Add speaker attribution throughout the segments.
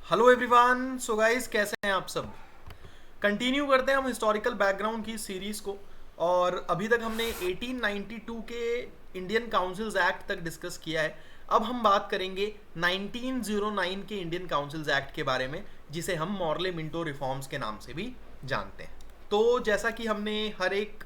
Speaker 1: Hello everyone. So guys, कैसे हैं आप सब। कंटिन्यू करते हैं हम हिस्टोरिकल बैकग्राउंड की सीरीज को। और अभी तक हमने 1892 के इंडियन काउंसिल्स एक्ट तक डिस्कस किया है। अब हम बात करेंगे 1909 के इंडियन काउंसिल्स एक्ट के बारे में, जिसे हम मॉर्ले मिंटो रिफॉर्म्स के नाम से भी जानते हैं। तो जैसा कि हमने हर एक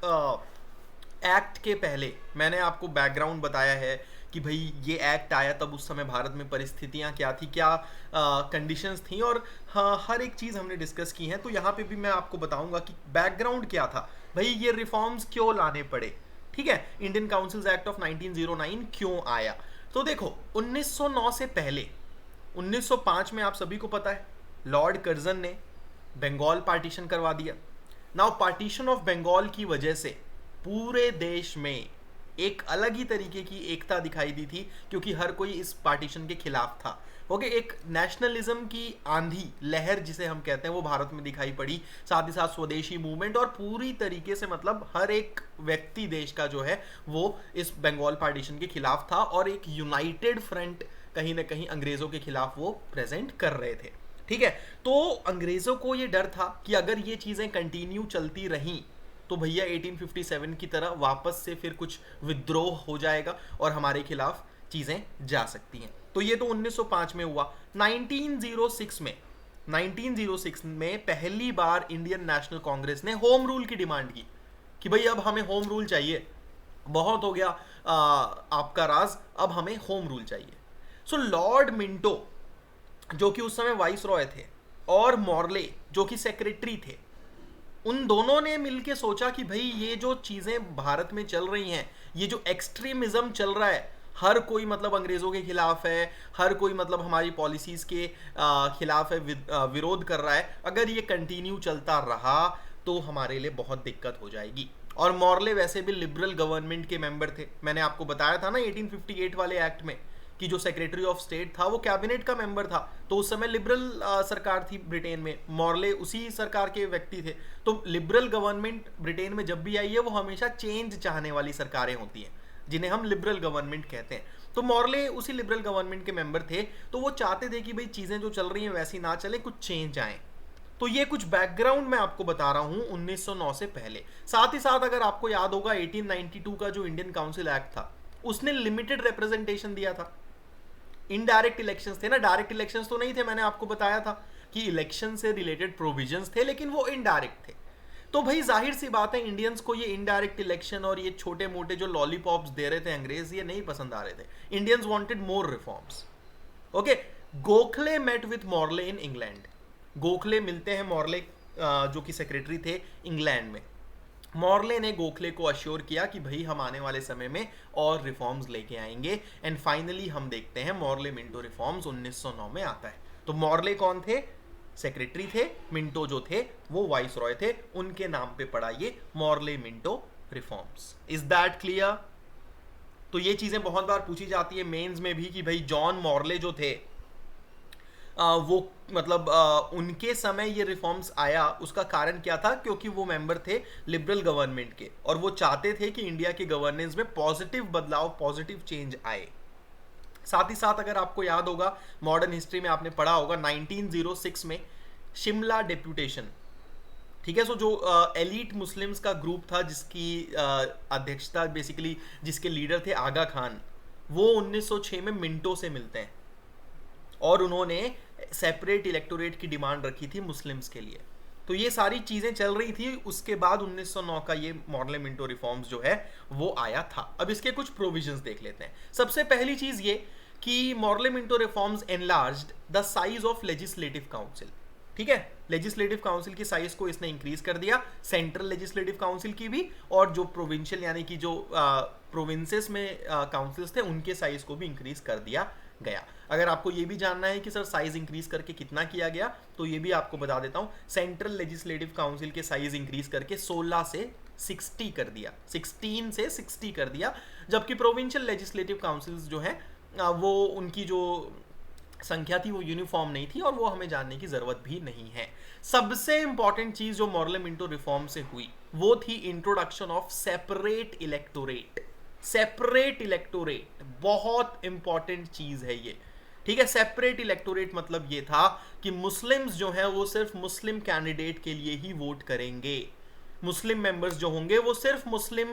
Speaker 1: एक्ट के पहले मैंने आपको बैकग्राउंड बताया है कि भाई ये एक्ट आया तब उस समय भारत में परिस्थितियाँ क्या थी, क्या कंडीशंस थी, और हाँ, हर एक चीज़ हमने डिस्कस की है। तो यहाँ पे भी मैं आपको बताऊंगा कि बैकग्राउंड क्या था, भाई ये रिफॉर्म्स क्यों लाने पड़े। ठीक है, इंडियन काउंसिल्स एक्ट ऑफ 1909 क्यों आया। तो देखो, 1909 से पहले 1905 में आप सभी को पता है लॉर्ड कर्जन ने बंगाल पार्टीशन करवा दिया। नाउ पार्टीशन ऑफ बंगाल की वजह से पूरे देश में एक अलग ही तरीके की एकता दिखाई दी थी, क्योंकि हर कोई इस पार्टीशन के खिलाफ था। ओके, एक नेशनलिज्म की आंधी लहर जिसे हम कहते हैं वो भारत में दिखाई पड़ी। साथ ही साथ स्वदेशी मूवमेंट, और पूरी तरीके से मतलब हर एक व्यक्ति देश का जो है वो इस बंगाल पार्टीशन के खिलाफ था, और एक यूनाइटेड फ्रंट कहीं ना कहीं अंग्रेजों के खिलाफ वो प्रेजेंट कर रहे थे। ठीक है, तो अंग्रेजों को ये डर था कि अगर ये चीज़ें कंटिन्यू चलती रहीं तो भैया 1857 की तरह वापस से फिर कुछ विद्रोह हो जाएगा और हमारे खिलाफ चीज़ें जा सकती हैं। तो ये तो 1905 में हुआ। 1906 में पहली बार इंडियन नेशनल कांग्रेस ने होम रूल की डिमांड की कि भाई अब हमें होम रूल चाहिए, बहुत हो गया आपका राज, अब हमें होम रूल चाहिए। सो लॉर्ड मिंटो जो कि उस समय वाइस रॉय थे, और मॉर्ले जो कि सेक्रेटरी थे, उन दोनों ने मिलके सोचा कि भाई ये जो चीज़ें भारत में चल रही हैं, ये जो एक्सट्रीमिज्म चल रहा है, हर कोई मतलब अंग्रेज़ों के खिलाफ है, हर कोई मतलब हमारी पॉलिसीज़ के खिलाफ है, विरोध कर रहा है, अगर ये कंटिन्यू चलता रहा तो हमारे लिए बहुत दिक्कत हो जाएगी। और मॉर्ले वैसे भी लिबरल गवर्नमेंट के मेंबर थे। मैंने आपको बताया था ना 1858 वाले एक्ट में कि जो सेक्रेटरी ऑफ स्टेट था वो कैबिनेट का मेंबर था। तो उस समय लिबरल सरकार थी ब्रिटेन में, मॉर्ले उसी सरकार के व्यक्ति थे। तो लिबरल गवर्नमेंट ब्रिटेन में जब भी आई है वो हमेशा चेंज चाहने वाली सरकारें होती हैं, जिन्हें हम लिबरल गवर्नमेंट कहते हैं। तो मॉर्ले उसी लिबरल गवर्नमेंट के मेंबर थे। तो वो चाहते थे कि भाई चीज़ें जो चल रही हैं वैसी ना चले, कुछ चेंज आए। तो ये कुछ बैकग्राउंड मैं आपको बता रहा हूं 1909 से पहले। साथ ही साथ अगर आपको याद होगा 1892 का जो इंडियन काउंसिल एक्ट था, उसने लिमिटेड रिप्रेजेंटेशन दिया था। इनडायरेक्ट इलेक्शंस थे ना, डायरेक्ट इलेक्शंस तो नहीं थे। मैंने आपको बताया था कि इलेक्शन से रिलेटेड प्रोविजंस थे, लेकिन वो इनडायरेक्ट थे। तो भाई जाहिर सी बात है इंडियंस को ये इनडायरेक्ट इलेक्शन और ये छोटे मोटे जो लॉलीपॉप्स दे रहे थे अंग्रेज, ये नहीं पसंद आ रहे थे। Indians wanted more reforms. Okay, Gokhale met with Morley in England. Gokhale मिलते हैं मॉर्ले जो कि सेक्रेटरी थे इंग्लैंड में। मॉर्ले ने गोखले को अश्योर किया कि भाई हम आने वाले समय में और रिफॉर्म्स लेके आएंगे। एंड फाइनली हम देखते हैं मॉर्ले मिंटो रिफॉर्म्स 1909 में आता है। तो मॉर्ले कौन थे? सेक्रेटरी थे। मिंटो जो थे वो वाइस रॉय थे। उनके नाम पे पड़ा ये Morley Minto reforms. Is that clear? तो ये चीजें बहुत बार पूछी जाती है मेंस में भी कि भाई जॉन मॉर्ले जो थे वो मतलब उनके समय ये रिफॉर्म्स आया, उसका कारण क्या था? क्योंकि वो मेंबर थे लिबरल गवर्नमेंट के, और वो चाहते थे कि इंडिया की गवर्नेंस में पॉजिटिव बदलाव, पॉजिटिव चेंज आए। साथ ही साथ अगर आपको याद होगा, मॉडर्न हिस्ट्री में आपने पढ़ा होगा 1906 में शिमला डेप्यूटेशन। ठीक है, सो जो एलीट मुस्लिम्स का ग्रुप था जिसकी अध्यक्षता बेसिकली, जिसके लीडर थे आगा खान, वो 1906 में मिंटो से मिलते हैं और उन्होंने सेपरेट इलेक्टोरेट की डिमांड रखी थी मुस्लिम्स के लिए। तो ये सारी चीज़ें चल रही थी। उसके बाद 1909 का ये मॉडल मिंटो रिफॉर्म्स जो है वो आया था। अब इसके कुछ प्रोविजंस देख लेते हैं। सबसे पहली चीज़ ये कि model Minto reforms enlarged the size of legislative council. ठीक है, लेजिस्लेटिव काउंसिल की साइज को इसने इंक्रीज कर दिया, सेंट्रल लेजिस्लेटिव काउंसिल की भी, और जो प्रोविंशियल यानी कि जो प्रोविंसेस में काउंसिल्स थे उनके साइज को भी इंक्रीज कर दिया गया। अगर आपको ये भी जानना है कि सर साइज इंक्रीज करके कितना किया गया, तो ये भी आपको बता देता हूं। सेंट्रल लेजिस्लेटिव काउंसिल के साइज इंक्रीज करके 16 से 60 कर दिया, 16 से 60 कर दिया। जबकि प्रोविंशियल लेजिस्लेटिव काउंसिल्स जो है वो उनकी जो संख्या थी वो यूनिफॉर्म नहीं थी, और वो हमें जानने की जरूरत भी नहीं है। सबसे इंपॉर्टेंट चीज जो मॉडल मिंटो रिफॉर्म से हुई वो थी introduction of separate electorate. Separate electorate बहुत इंपॉर्टेंट चीज है ये। ठीक है। सेपरेट इलेक्टोरेट मतलब ये था कि मुस्लिम्स जो है वो सिर्फ मुस्लिम कैंडिडेट के लिए ही वोट करेंगे, मुस्लिम मेंबर्स जो होंगे वो सिर्फ मुस्लिम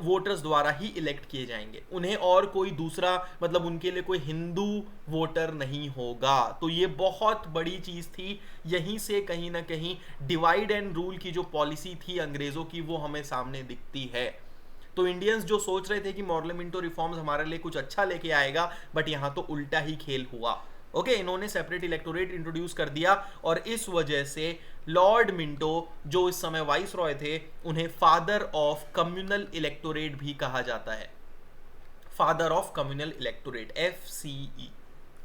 Speaker 1: वोटर्स द्वारा ही इलेक्ट किए जाएंगे, उन्हें और कोई दूसरा मतलब उनके लिए कोई हिंदू वोटर नहीं होगा। तो ये बहुत बड़ी चीज थी, यहीं से कहीं ना कहीं डिवाइड एंड रूल की जो पॉलिसी थी अंग्रेजों की वो हमें सामने दिखती है। तो इंडियंस जो सोच रहे थे कि मॉडल मिंटो रिफॉर्म्स हमारे लिए कुछ अच्छा लेके आएगा, बट यहां तो उल्टा ही खेल हुआ। ओके, इन्होंने सेपरेट इलेक्टोरेट इंट्रोड्यूस कर दिया और इस वजह से लॉर्ड मिंटो जो इस समय वाइस रॉय थे उन्हें फादर ऑफ कम्युनल इलेक्टोरेट भी कहा जाता है, father of communal electorate, FCE।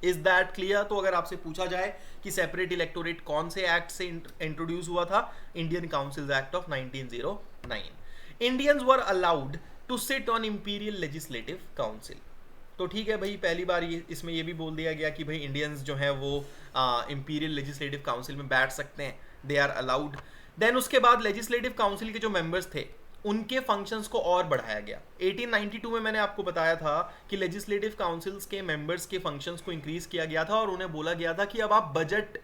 Speaker 1: Is that clear? तो अगर आपसे पूछा जाए कि सेपरेट इलेक्टोरेट कौन से एक्ट से इंट्रोड्यूस हुआ था, Indian Council Act of 1909। Indians were allowed to sit on Imperial Legislative Council. तो ठीक है भाई, पहली बार इसमें ये भी बोल दिया गया कि भाई इंडियंस जो है वो इंपीरियल लेजिस्लेटिव काउंसिल में बैठ सकते हैं, दे आर अलाउड। देन उसके बाद लेजिस्लेटिव काउंसिल के जो मेंबर्स थे उनके फंक्शंस को और बढ़ाया गया। 1892 में मैंने आपको बताया था कि लेजिस्लेटिव काउंसिल्स के मेंबर्स के फंक्शंस को इंक्रीज किया गया था और उन्हें बोला गया था कि अब आप बजट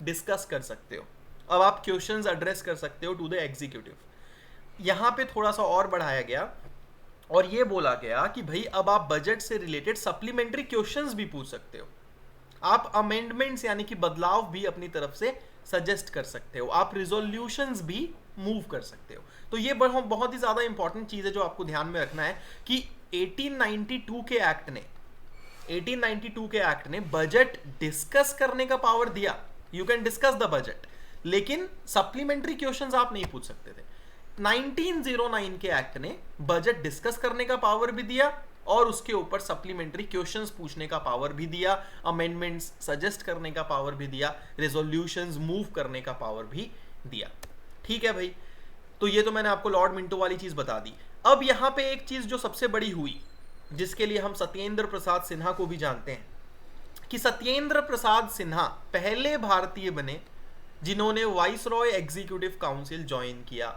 Speaker 1: डिस्कस कर सकते हो, अब आप क्वेश्चंस एड्रेस कर सकते हो टू द एग्जीक्यूटिव। यहाँ पे थोड़ा सा और बढ़ाया गया और ये बोला गया कि भाई अब आप बजट से रिलेटेड सप्लीमेंट्री क्वेश्चंस भी पूछ सकते हो, आप अमेंडमेंट्स यानी कि बदलाव भी अपनी तरफ से सजेस्ट कर सकते हो, आप रिजोल्यूशंस भी मूव कर सकते हो। तो ये बहुत ही ज्यादा इंपॉर्टेंट चीज है जो आपको ध्यान में रखना है कि 1892 के एक्ट ने बजट डिस्कस करने का पावर दिया, you can discuss the budget, लेकिन सप्लीमेंट्री क्वेश्चंस आप नहीं पूछ सकते थे। 1909 के एक्ट ने बजट डिस्कस करने का पावर भी दिया और उसके ऊपर सप्लीमेंट्री क्वेश्चंस पूछने का पावर भी दिया, अमेंडमेंट्स सजेस्ट करने का पावर भी दिया, रेजोल्यूशंस मूव करने का पावर भी दिया। ठीक है भाई, तो ये तो मैंने आपको लॉर्ड मिंटो वाली चीज बता दी। अब यहां पे एक चीज जो सबसे बड़ी हुई, जिसके लिए हम सत्येंद्र प्रसाद सिन्हा को भी जानते हैं, कि सत्येंद्र प्रसाद सिन्हा पहले भारतीय बने जिन्होंने वाइसरॉय एग्जीक्यूटिव काउंसिल ज्वाइन किया।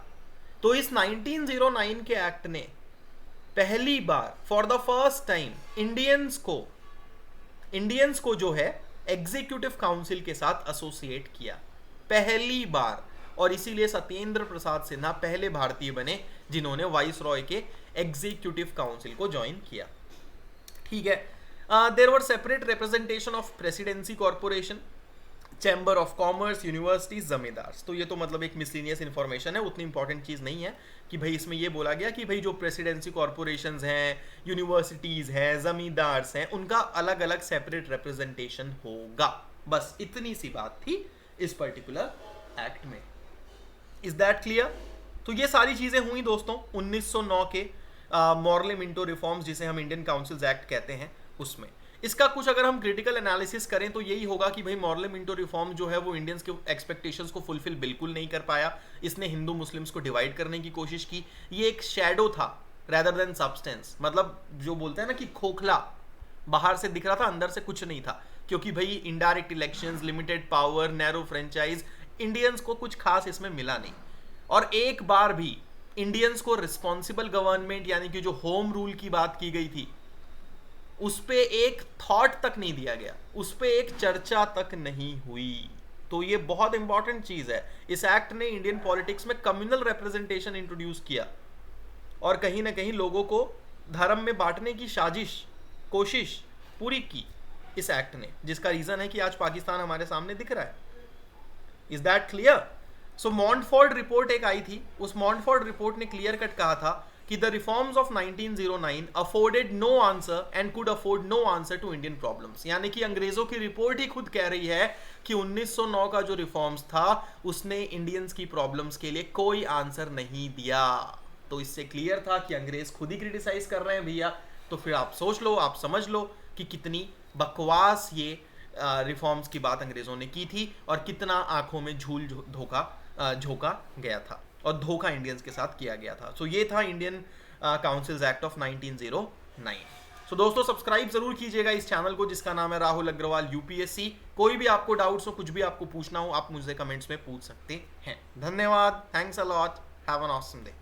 Speaker 1: तो इस 1909 के एक्ट ने पहली बार for the first time Indians को जो है एग्जीक्यूटिव काउंसिल के साथ एसोसिएट किया, पहली बार। और इसीलिए सत्येंद्र प्रसाद सिन्हा पहले भारतीय बने जिन्होंने वाइसरॉय के एग्जीक्यूटिव काउंसिल को ज्वाइन किया। ठीक है, there were separate representation of presidency corporation, chamber of commerce, universities, zamindars. तो ये तो मतलब एक मिसलिनियस इंफॉर्मेशन है, उतनी इंपॉर्टेंट चीज नहीं है कि भाई इसमें ये बोला गया कि भाई जो प्रेसिडेंसी कॉर्पोरेशंस हैं, यूनिवर्सिटीज हैं, जमींदार्स हैं, उनका अलग अलग सेपरेट रिप्रेजेंटेशन होगा। बस इतनी सी बात थी इस पर्टिकुलर एक्ट में। Is that clear? तो ये सारी चीजें हुई दोस्तों 1909 के मॉर्ले मिंटो रिफॉर्म्स, जिसे हम इंडियन काउंसिल्स एक्ट कहते हैं, उसमें। इसका कुछ अगर हम क्रिटिकल एनालिसिस करें तो यही होगा कि भाई मॉर्ले मिंटो रिफॉर्म जो है वो इंडियंस के एक्सपेक्टेशंस को फुलफिल बिल्कुल नहीं कर पाया। इसने हिंदू मुस्लिम्स को डिवाइड करने की कोशिश की, ये एक शैडो था रेदर देन सब्सटेंस। मतलब जो बोलते हैं ना कि खोखला, बाहर से दिख रहा था अंदर से कुछ नहीं था, क्योंकि भाई indirect elections, limited power, narrow franchise, Indians को कुछ खास इसमें मिला नहीं। और एक बार भी इंडियंस को रिस्पॉन्सिबल गवर्नमेंट यानी कि जो होम रूल की बात की गई थी उस पे एक थॉट तक नहीं दिया गया, उस पे एक चर्चा तक नहीं हुई। तो ये बहुत इंपॉर्टेंट चीज है। इस एक्ट ने इंडियन पॉलिटिक्स में कम्युनल रिप्रेजेंटेशन इंट्रोड्यूस किया और कहीं ना कहीं लोगों को धर्म में बांटने की कोशिश पूरी की इस एक्ट ने, जिसका रीजन है कि आज पाकिस्तान हमारे सामने दिख रहा है। Is that clear? So Montford report एक आई थी, उस मॉन्टफोर्ड रिपोर्ट ने क्लियर कट कहा था कि the reforms of 1909 afforded no answer and could afford no answer to Indian problems. यानी कि अंग्रेजों की रिपोर्ट ही खुद कह रही है कि 1909 का जो रिफॉर्म्स था उसने इंडियंस की प्रॉब्लम्स के लिए कोई आंसर नहीं दिया। तो इससे क्लियर था कि अंग्रेज खुद ही क्रिटिसाइज कर रहे हैं भैया। तो फिर आप सोच लो, आप समझ लो कि कितनी बकवास ये रिफॉर्म्स की बात अंग्रेजों ने की थी और कितना आंखों में झोंका गया था और धोखा इंडियंस के साथ किया गया था। सो ये था इंडियन काउंसिल्स एक्ट ऑफ 1909। सो दोस्तों सब्सक्राइब जरूर कीजिएगा इस चैनल को जिसका नाम है राहुल अग्रवाल यूपीएससी। कोई भी आपको डाउट्स हो, कुछ भी आपको पूछना हो, आप मुझसे कमेंट्स में पूछ सकते हैं। धन्यवाद, thanks a lot, have an awesome day.